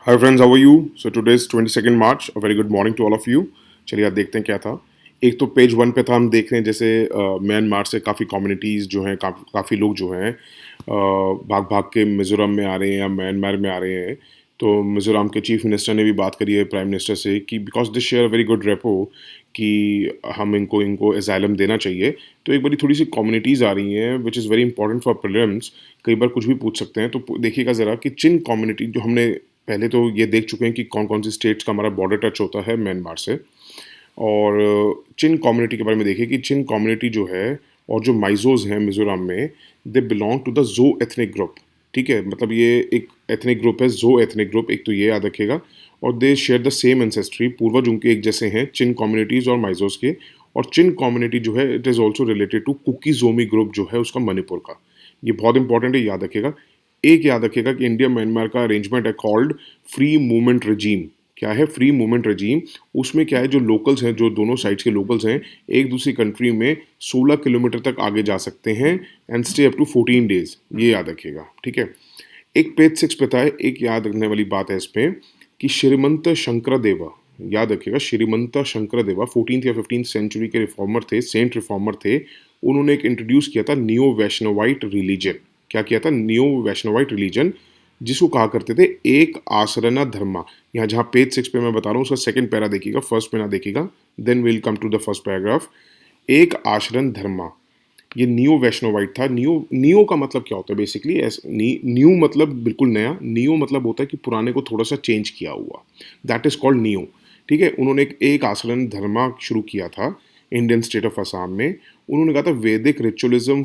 Hi friends, how are you? So today is 22 March. A very good morning to all of you. चलिए आज देखते हैं क्या था। एक तो पेज वन पे था, हम देख रहे हैं जैसे म्यांमार से काफ़ी कम्युनिटीज़ जो हैं, काफ़ी लोग जो हैं भाग भाग के मिज़ोरम में आ रहे हैं या म्यांमार में आ रहे हैं। तो मिज़ोरम के चीफ मिनिस्टर ने भी बात करी है प्राइम मिनिस्टर से कि because they share very good repo कि हम इनको इनको एजाइलम देना चाहिए। तो एक बड़ी थोड़ी सी कम्युनिटीज़ आ रही हैं which is very important for prelims. कई बार कुछ भी पूछ सकते हैं, तो देखिएगा ज़रा कि चिन कम्युनिटी जो हमने पहले तो ये देख चुके हैं कि कौन कौन सी स्टेट्स का हमारा बॉर्डर टच होता है म्यांमार से। और चिन कम्युनिटी के बारे में देखिए कि चिन कम्युनिटी जो है और जो माइजोज हैं मिजोरम में, दे बिलोंग टू द जो एथनिक ग्रुप। ठीक है, मतलब ये एक एथनिक ग्रुप है, जो एथनिक ग्रुप, एक तो ये याद रखेगा। और दे शेयर द सेम एंसेस्ट्री, पूर्वज उनके एक जैसे हैं, चिन कम्युनिटीज़ और माइजोज के। और चिन कम्युनिटी जो है it is also related to Kuki Zomi group जो है उसका, मणिपुर का। ये बहुत इंपॉर्टेंट है, याद रखेगा। एक याद रखेगा कि इंडिया म्यांमार का अरेंजमेंट है कॉल्ड फ्री मूवमेंट रजीम। क्या है फ्री मूवमेंट रजीम? उसमें क्या है, जो लोकल्स हैं, जो दोनों साइड्स के लोकल्स हैं, एक दूसरी कंट्री में 16 किलोमीटर तक आगे जा सकते हैं and stay up to 14 days. ये याद रखिएगा, ठीक है। एक पेज 6 पे था, एक याद रखने वाली बात है इसमें कि श्रीमंत शंकरदेवा, याद रखिएगा, श्रीमंत शंकरदेवा 14th या 15th सेंचुरी के रिफॉर्मर थे, सेंट रिफॉर्मर थे। उन्होंने एक इंट्रोड्यूस किया था नियो वैष्णवाइट रिलीजन। क्या किया था? नियो वैष्णवाइट रिलीजन, जिसको कहा करते थे एक आसरना धर्मा। यहाँ जहाँ पेज 6 पे मैं बता रहा हूँ उसका सेकंड पैरा देखिएगा, फर्स्ट पे ना देखिएगा, then will come to the first paragraph. एक आश्रन धर्मा, ये नियो वैष्णोवाइट था। नियो नियो का मतलब क्या होता है बेसिकली? न्यू मतलब बिल्कुल नया, नियो मतलब होता है कि पुराने को थोड़ा सा चेंज किया हुआ। That is called neo. ठीक है, उन्होंने एक आश्रम धर्मा शुरू किया था इंडियन स्टेट ऑफ असम में। उन्होंने कहा था वैदिक रिचुअलिज्म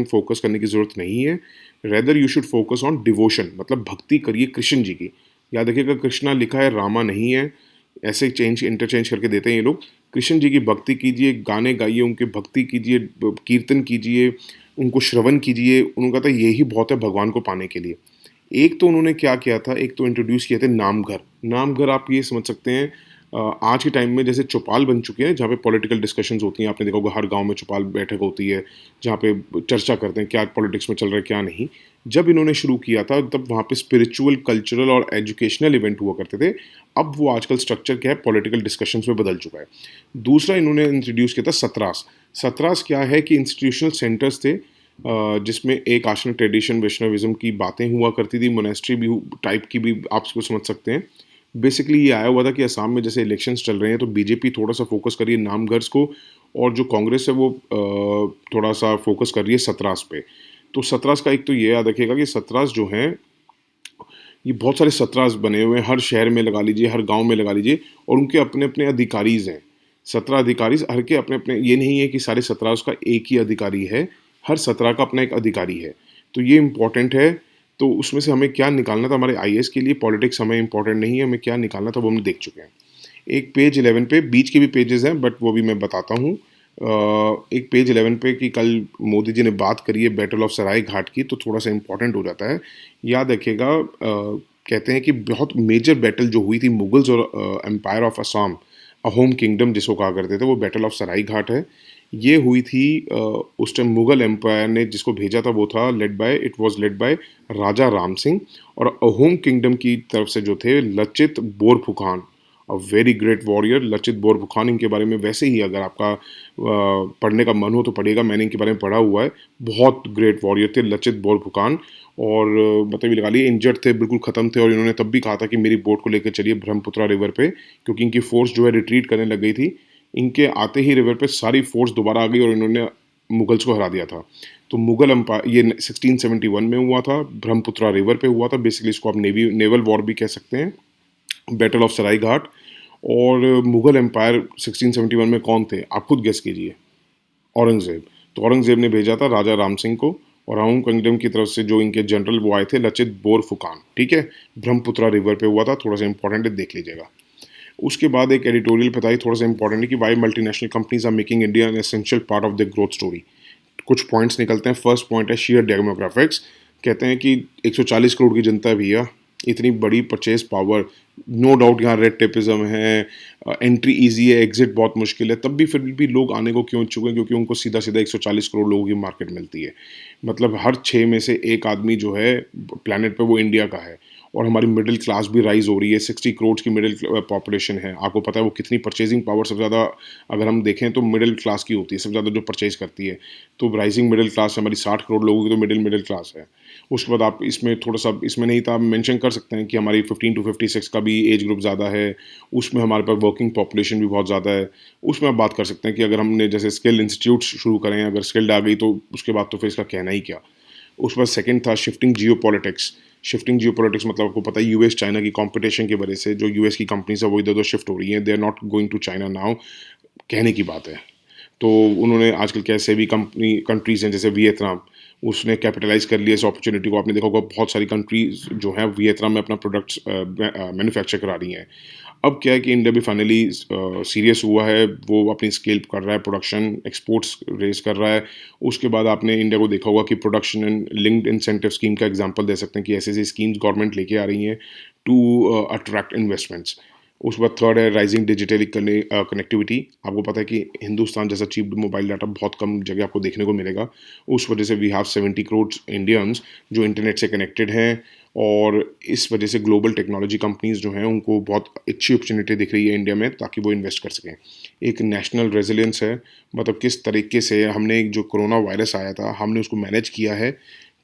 फोकस करने की जरूरत नहीं है, rather you should focus on devotion, मतलब भक्ति करिए कृष्ण जी की। याद रखिएगा, कृष्णा लिखा है, रामा नहीं है। ऐसे चेंज इंटरचेंज करके देते हैं ये लोग। कृष्ण जी की भक्ति कीजिए, गाने गाइए, उनके भक्ति कीजिए, कीर्तन कीजिए, उनको श्रवण कीजिए। उन्होंने कहा था यही बहुत है भगवान को पाने के लिए। एक तो उन्होंने क्या किया था, एक तो इंट्रोड्यूस किए थे नामघर। नामघर आप ये समझ सकते हैं, आज के टाइम में जैसे चौपाल बन चुके हैं जहाँ पे पॉलिटिकल डिस्कशंस होती हैं। आपने देखा होगा हर गांव में चौपाल बैठक होती है जहाँ पे चर्चा करते हैं क्या पॉलिटिक्स में चल रहा है क्या नहीं। जब इन्होंने शुरू किया था तब वहाँ पे स्पिरिचुअल, कल्चरल और एजुकेशनल इवेंट हुआ करते थे। अब वो आजकल स्ट्रक्चर क्या है, पॉलिटिकल डिस्कशंस में बदल चुका है। दूसरा इन्होंने इंट्रोड्यूस किया था सतरास। सतरास क्या है कि इंस्टीट्यूशनल सेंटर्स थे, जिसमें एक आश्रम ट्रेडिशन वैष्णविज्म की बातें हुआ करती थी, मोनेस्ट्री भी टाइप की भी आप इसको समझ सकते हैं। बेसिकली ये आया हुआ था कि असम में जैसे इलेक्शंस चल रहे हैं तो बीजेपी थोड़ा सा फोकस कर रही है नामघर्स को, और जो कांग्रेस है वो थोड़ा सा फोकस कर रही है सतरास पे। तो सतरास का एक तो ये याद रखिएगा कि सतरास जो हैं, ये बहुत सारे सतरास बने हुए हैं, हर शहर में लगा लीजिए, हर गांव में लगा लीजिए, और उनके अपने अपने अधिकारीज हैं। 17 अधिकारीज, हर के अपने अपने, ये नहीं है कि सारे सतरास का एक ही अधिकारी है, हर 17 का अपना एक अधिकारी है। तो ये इंपॉर्टेंट है। तो उसमें से हमें क्या निकालना था हमारे आईएएस के लिए, पॉलिटिक्स हमें इंपॉर्टेंट नहीं है, हमें क्या निकालना था वो हम देख चुके हैं। एक पेज 11 पे, बीच के भी पेजेस हैं बट वो भी मैं बताता हूँ। एक पेज 11 पे कि कल मोदी जी ने बात करी है बैटल ऑफ सराय घाट की, तो थोड़ा सा इंपॉर्टेंट हो जाता है। याद रखिएगा, कहते हैं कि बहुत मेजर बैटल जो हुई थी मुगल्स और empire of Assam, Ahom kingdom जिसको कहा करते थे, वो बैटल ऑफ सराय घाट है। ये हुई थी उस टाइम मुगल एम्पायर ने जिसको भेजा था वो था it was led by Raja Ram Singh. और अहोम किंगडम की तरफ से जो थे Lachit Borphukan, a very great warrior Lachit Borphukan. इनके बारे में वैसे ही अगर आपका पढ़ने का मन हो तो पढ़िएगा, मैंने इनके बारे में पढ़ा हुआ है। बहुत ग्रेट वॉरियर थे लचित बोरफुखान। और मतलब ये लगा लिए इंजर्ड थे, बिल्कुल ख़त्म थे, और इन्होंने तब भी कहा था कि मेरी बोट को लेकर चलिए ब्रह्मपुत्रा रिवर पे, क्योंकि इनकी फोर्स जो है रिट्रीट करने लग गई थी। इनके आते ही रिवर पे सारी फोर्स दोबारा आ गई और इन्होंने मुगल्स को हरा दिया था। तो मुगल एम्पायर ये 1671 में हुआ था, ब्रह्मपुत्रा रिवर पे हुआ था। बेसिकली इसको आप नेवल वॉर भी कह सकते हैं, बैटल ऑफ सराय घाट। और मुगल एम्पायर 1671 में कौन थे आप खुद गेस कीजिए? औरंगजेब। तो औरंगजेब ने भेजा था राजा राम सिंह को, और अहोम किंगडम की तरफ से जो इनके जनरल वो आए थे लचित बोरफुकान। ठीक है, ब्रह्मपुत्रा रिवर पे हुआ था, थोड़ा सा इंपॉर्टेंट है, देख लीजिएगा। उसके बाद एक एडिटोरियल पे था, थोड़ा सा इंपॉर्टेंट है कि why multinational companies are making India an essential part of the growth story. कुछ पॉइंट्स निकलते हैं। फर्स्ट पॉइंट है शेयर डेमोग्राफिक्स। कहते हैं कि 140 करोड़ की जनता है भैया, इतनी बड़ी परचेज पावर, नो डाउट यहाँ रेड टेपिज्म है, एंट्री इजी है, एग्जिट बहुत मुश्किल है, तब भी फिर भी लोग आने को क्यों इच्छुक हैं? क्योंकि उनको सीधा सीधा 140 करोड़ लोगों की मार्केट मिलती है। मतलब हर 6 में से एक आदमी जो है प्लानट पे वो इंडिया का है। और हमारी मिडिल क्लास भी राइज़ हो रही है, 60 करोड़ की मिडिल पॉपुलेशन है। आपको पता है वो कितनी परचेज़िंग पावर सबसे ज़्यादा अगर हम देखें तो मिडिल क्लास की होती है, सबसे ज़्यादा जो परचेज़ करती है। तो राइज़िंग मिडिल क्लास हमारी 60 करोड़ लोगों की तो मिडिल क्लास है। उसके बाद आप इसमें थोड़ा-सा इसमें नहीं तो आप मेंशन कर सकते हैं कि हमारी 15 टू 56 का भी एज ग्रुप ज़्यादा है, उसमें हमारे पास वर्किंग पॉपुलेशन भी बहुत ज़्यादा है। उसमें आप बात कर सकते हैं कि अगर हमने जैसे स्किल इंस्टीट्यूट्स शुरू करें, अगर स्किल्ड आ गई तो उसके बाद तो फिर इसका कहना ही क्या। उसके बाद सेकंड था शिफ्टिंग जियोपॉलिटिक्स। शिफ्टिंग जियोपॉलिटिक्स मतलब आपको पता है यूएस चाइना की कंपटीशन की वजह से जो यूएस की कंपनीज है वो इधर-उधर शिफ्ट हो रही हैं, they are not going to China now, कहने की बात है। तो उन्होंने आजकल कैसे भी कंट्रीज़ हैं जैसे वियतनाम, उसने कैपिटलाइज़ कर लिया इस अपॉर्चुनिटी को। आपने देखा होगा बहुत सारी कंट्रीज़ जो हैं वियतनाम में अपना प्रोडक्ट्स मैन्युफैक्चर करा रही हैं। अब क्या है कि इंडिया भी फाइनली सीरियस हुआ है, वो अपनी स्केल कर रहा है, प्रोडक्शन एक्सपोर्ट्स रेज़ कर रहा है। उसके बाद आपने इंडिया को देखा होगा कि production and linked incentive scheme का एग्जांपल दे सकते हैं कि ऐसी-ऐसी स्कीम्स गवर्नमेंट लेके आ रही हैं टू अट्रैक्ट इन्वेस्टमेंट्स। उसके बाद थर्ड है राइजिंग डिजिटल कनेक्टिविटी। आपको पता है कि हिंदुस्तान जैसा चीप मोबाइल डाटा बहुत कम जगह आपको देखने को मिलेगा। उस वजह से वी हैव 70 करोड़ इंडियंस जो इंटरनेट से कनेक्टेड हैं और इस वजह से ग्लोबल टेक्नोलॉजी कंपनीज़ जो हैं उनको बहुत अच्छी अपॉर्चुनिटी दिख रही है इंडिया में ताकि वो इन्वेस्ट कर सकें। एक नेशनल रेज़िलियंस है, मतलब किस तरीके से हमने जो कोरोना वायरस आया था, हमने उसको मैनेज किया है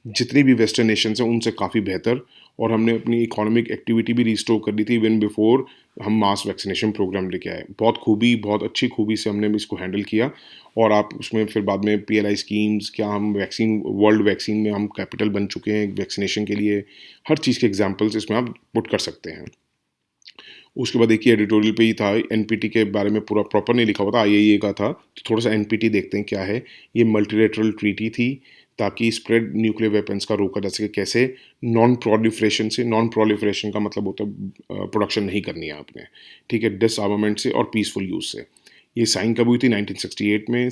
जितनी भी वेस्टर्न नेशंस हैं उनसे काफ़ी बेहतर, और हमने अपनी इकोनॉमिक एक्टिविटी भी रिस्टोर कर दी थी इवन बिफोर हम मास वैक्सीनेशन प्रोग्राम लेके आए। बहुत अच्छी खूबी से हमने इसको हैंडल किया, और आप उसमें फिर बाद में पीएलआई स्कीम्स, क्या हम वैक्सीन वर्ल्ड वैक्सीन में हम कैपिटल बन चुके हैं वैक्सीनेशन के लिए, हर चीज़ के एग्जांपल्स इसमें आप पुट कर सकते हैं। उसके बाद देखिए एडिटोरियल पे ही था, एनपीटी के बारे में पूरा प्रॉपर नहीं लिखा हुआ था, आईएईए का था, तो थोड़ा सा एनपीटी देखते हैं क्या है। ये मल्टीलेटरल ट्रीटी थी ताकि स्प्रेड न्यूक्लियर वेपन्स का रोका जा सके। कैसे? नॉन प्रोलिफरेशन से। नॉन प्रोलिफरेशन का मतलब होता है प्रोडक्शन नहीं करनी है आपने, ठीक है, डिसआर्मामेंट से और पीसफुल यूज से। ये साइन कब हुई थी? 1968 में।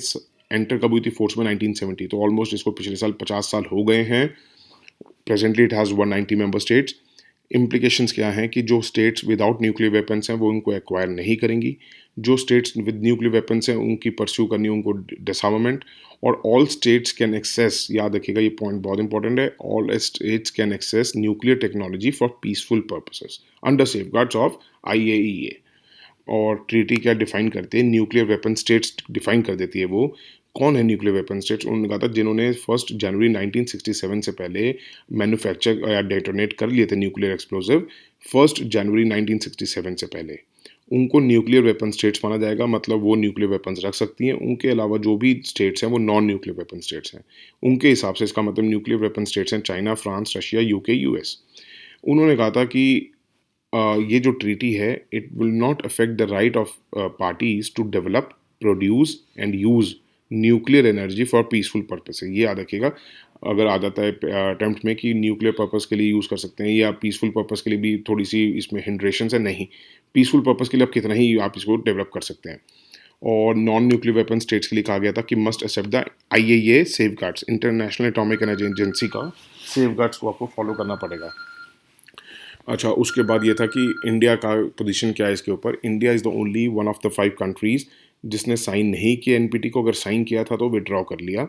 एंटर कब हुई थी फोर्स में? 1970। तो ऑलमोस्ट इसको पिछले साल 50 साल हो गए हैं। Presently it has 190 member states. Implications क्या हैं कि जो स्टेट्स विदाउट न्यूक्लियर वेपन्स हैं वो उनको एक्वायर नहीं करेंगी, जो स्टेट्स विद न्यूक्लियर वेपन्स हैं उनकी परस्यू करनी उनको डिसआर्मामेंट। और ऑल स्टेट्स कैन एक्सेस, याद रखिएगा ये पॉइंट बहुत इंपॉर्टेंट है, all states can access nuclear technology for peaceful purposes under safeguards of IAEA. और ट्रीटी क्या डिफाइन करते हैं? न्यूक्लियर वेपन स्टेट्स डिफाइन कर देती है वो। कौन है न्यूक्लियर वेपन स्टेट्स? उन्होंने कहा था जिन्होंने 1 जनवरी 1967 से पहले मैन्युफैक्चर या डेटोनेट कर लिए थे न्यूक्लियर एक्सप्लोजिव 1 जनवरी 1967 से पहले, उनको न्यूक्लियर वेपन स्टेट्स माना जाएगा। मतलब वो न्यूक्लियर वेपन्स रख सकती हैं। उनके अलावा जो भी स्टेट्स हैं वो नॉन न्यूक्लियर वेपन स्टेट्स हैं। उनके हिसाब से इसका मतलब न्यूक्लियर वेपन स्टेट्स हैं China, France, Russia, UK, US. उन्होंने कहा था कि ये जो ट्रीटी है it will not affect the right of parties to develop, produce and use nuclear energy for peaceful purpose. ये याद रखिएगा, अगर आ जाता है अटेम्प्ट में कि न्यूक्लियर पर्पस के लिए यूज़ कर सकते हैं या पीसफुल पर्पस के लिए भी थोड़ी सी इसमें हिंड्रेशन है, नहीं, पीसफुल पर्पस के लिए आप कितना ही आप इसको डेवलप कर सकते हैं। और नॉन न्यूक्लियर वेपन स्टेट्स के लिए कहा गया था कि must accept the IAEA safeguards, international atomic energy agency का सेफ गार्ड्स को आपको फॉलो करना पड़ेगा। अच्छा, उसके बाद ये था कि इंडिया का पोजीशन क्या है इसके ऊपर। India is the only one of the 5 countries जिसने साइन नहीं किया एनपीटी को। अगर साइन किया था तो विड्रॉ कर लिया।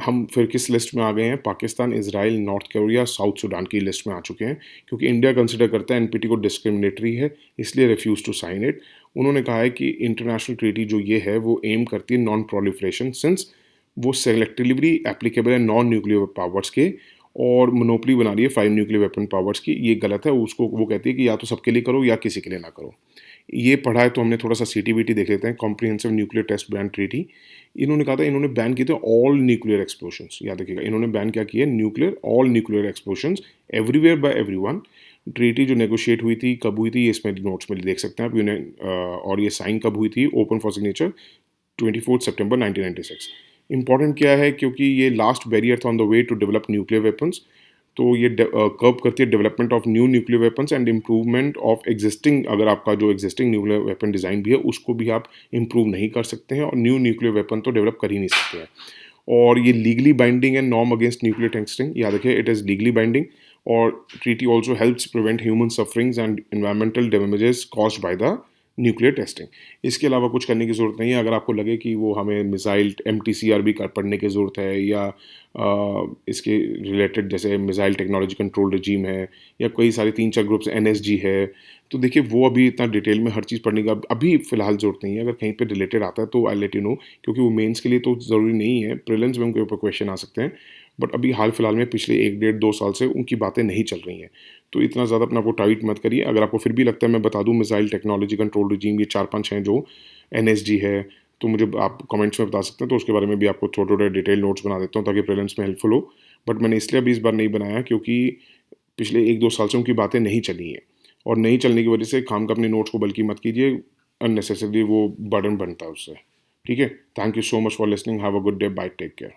हम फिर किस लिस्ट में आ गए हैं? Pakistan, Israel, north Korea, south Sudan की लिस्ट में आ चुके हैं, क्योंकि इंडिया कंसिडर करता है एनपीटी को डिस्क्रिमिनेटरी है, इसलिए रिफ्यूज़ टू साइन इट। उन्होंने कहा है कि इंटरनेशनल ट्रीटी जो ये है वो एम करती है नॉन प्रोलिफरेशन, सिंस वो सेलेक्टिवली एप्लीकेबल है नॉन न्यूक्लियर पावर्स के, और मोनोपली बना रही है 5 न्यूक्लियर वेपन पावर्स की। ये गलत है। उसको वो कहती है कि या तो सबके लिए करो या किसी के लिए ना करो। ये पढ़ा है तो हमने थोड़ा सा सीटीबीटी देख लेते हैं, comprehensive nuclear test ban treaty. इन्होंने कहा था, इन्होंने बैन किए थे ऑल न्यूक्लियर एक्सप्लोशंस। याद रखिएगा, इन्होंने बैन क्या किया? Nuclear, all nuclear explosions everywhere by everyone. Treaty जो नेगोशिएट हुई थी, कब हुई थी, ये इसमें नोट्स में देख सकते हैं आप। और ये साइन कब हुई थी? ओपन फॉर सिग्नेचर 24 सितंबर 1996। इंपॉर्टेंट क्या है? क्योंकि ये लास्ट बैरियर था on the way to develop nuclear weapons. तो ये कर्ब करती है development of new nuclear weapons and improvement of existing. अगर आपका जो एग्जिस्टिंग न्यूक्लियर वेपन डिज़ाइन भी है उसको भी आप इम्प्रूव नहीं कर सकते हैं, और न्यू न्यूक्लियर वेपन तो डेवलप कर ही नहीं सकते हैं। और ये लीगली बाइंडिंग है, नॉर्म अगेंस्ट न्यूक्लियर टेस्टिंग, याद रखिए, इट इज़ लीगली बाइंडिंग। और treaty also helps prevent human sufferings and environmental damages caused by the nuclear testing. इसके अलावा कुछ करने की ज़रूरत नहीं है। अगर आपको लगे कि वो हमें मिसाइल MTCR भी कर पढ़ने की ज़रूरत है, या इसके रिलेटेड जैसे मिसाइल टेक्नोलॉजी कंट्रोल रिजीम है, या कई सारे 3-4 ग्रुप्स NSG है, तो देखिए वो अभी इतना डिटेल में हर चीज़ पढ़ने का अभी फ़िलहाल ज़रूरत नहीं है। अगर कहीं पे रिलेटेड आता है तो आई लेट यू नो, क्योंकि वो मेंस के लिए तो ज़रूरी नहीं है, प्रीलिम्स में उनके ऊपर क्वेश्चन आ सकते हैं। बट अभी हाल-फिलहाल में पिछले 1 डेढ़ 2 साल से उनकी बातें नहीं चल रही हैं। तो इतना ज़्यादा अपने आप को टाइट मत करिए। अगर आपको फिर भी लगता है मैं बता दूँ मिसाइल टेक्नोलॉजी कंट्रोल रिजीम ये 4-5 हैं जो NSG है, तो मुझे आप कमेंट्स में बता सकते हैं, तो उसके बारे में भी आपको छोटे-छोटे डिटेल नोट्स बना देता हूँ ताकि प्रीलिम्स में हेल्पफुल हो। बट मैंने इसलिए अभी इस बार नहीं बनाया क्योंकि पिछले 1-2 साल से उनकी बातें नहीं चली हैं, और नहीं चलने की वजह से खामखा अपने नोट्स को बल्कि मत कीजिए, अननेसेसरीली वो बर्डन बनता है उससे। ठीक है? Thank you so much for listening, have a good day, bye, take care.